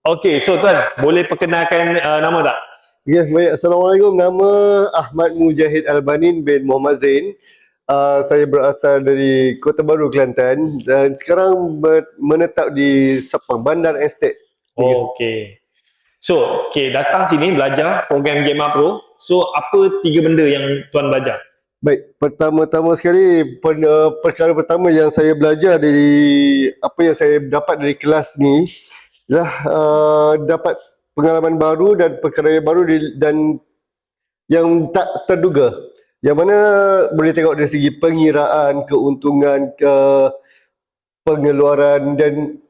Okey, so Tuan, boleh perkenalkan nama tak? Ya, baik. Assalamualaikum. Nama Ahmad Mujahid Albanin bin Muhammad Zain. Saya berasal dari Kota Baru, Kelantan dan sekarang menetap di Sepang, Bandar Estate. Okey. So, datang sini belajar program Gamma Pro. So, apa 3 benda yang Tuan belajar? Baik, pertama-tama sekali perkara pertama yang saya belajar dari apa yang saya dapat dari kelas ni ialah dapat pengalaman baru dan perkara yang baru dan yang tak terduga. Yang mana boleh tengok dari segi pengiraan, keuntungan, pengeluaran dan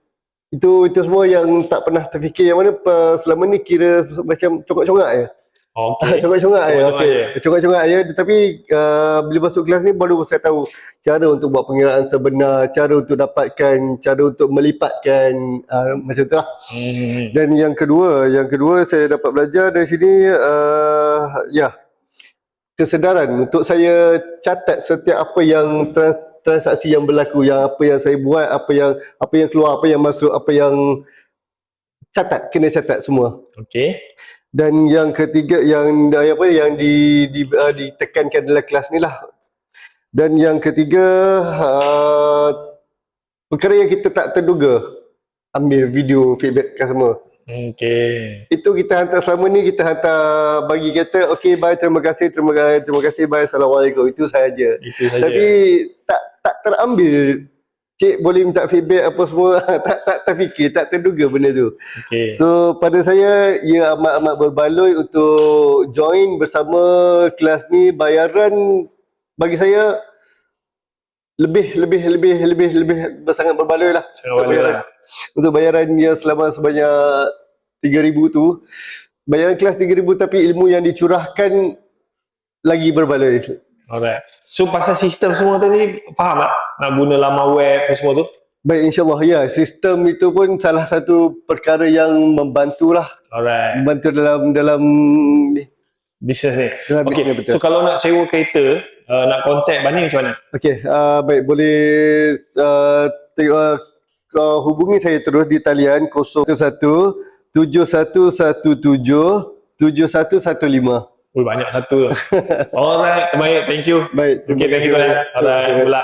itu semua yang tak pernah terfikir, yang mana selama ni kira macam congak-congak je. Okey. Congak-congak je. Congak-congak Okey. je. Congak-congak je, tetapi bila masuk kelas ni baru saya tahu cara untuk buat pengiraan sebenar, cara untuk dapatkan, cara untuk melipatkan, macam tu lah. Dan yang kedua saya dapat belajar dari sini kesedaran untuk saya catat setiap apa yang transaksi yang berlaku, yang apa yang saya buat, apa yang keluar, apa yang masuk, apa yang kena catat semua. Okey. Dan yang ketiga yang ditekankan dalam kelas ni lah. Dan yang ketiga perkara yang kita tak terduga, ambil video feedback customer. Okey. Itu kita hantar selama ni, kita hantar bagi kata okey bye, terima kasih bye, assalamualaikum, itu sahaja. Itu saja. Tapi tak terambil. Cik boleh minta feedback apa semua, tak terfikir, tak terduga benda tu. Okey. So pada saya ia amat berbaloi untuk join bersama kelas ni. Bayaran bagi saya lebih sangat berbaloi lah. Untuk bayaran yang sebanyak 3,000 tu, bayaran kelas 3,000 tapi ilmu yang dicurahkan lagi berbaloi. Alright. So pasal sistem semua tadi faham tak? Nak guna laman web apa semua tu? Baik, insyaAllah ya. Sistem itu pun salah satu perkara yang membantu lah. Alright. Membantu dalam Bisnes ni. dalam Okey. bisnes, betul. So kalau nak sewa kereta, nak contact Bani macam mana? Okey, baik, boleh hubungi saya terus di talian 011 7117 7115. Banyak satu tu. Alright, baik, thank you. Baik, terima Okey, thank you kasih. Tuan. Alright, pula.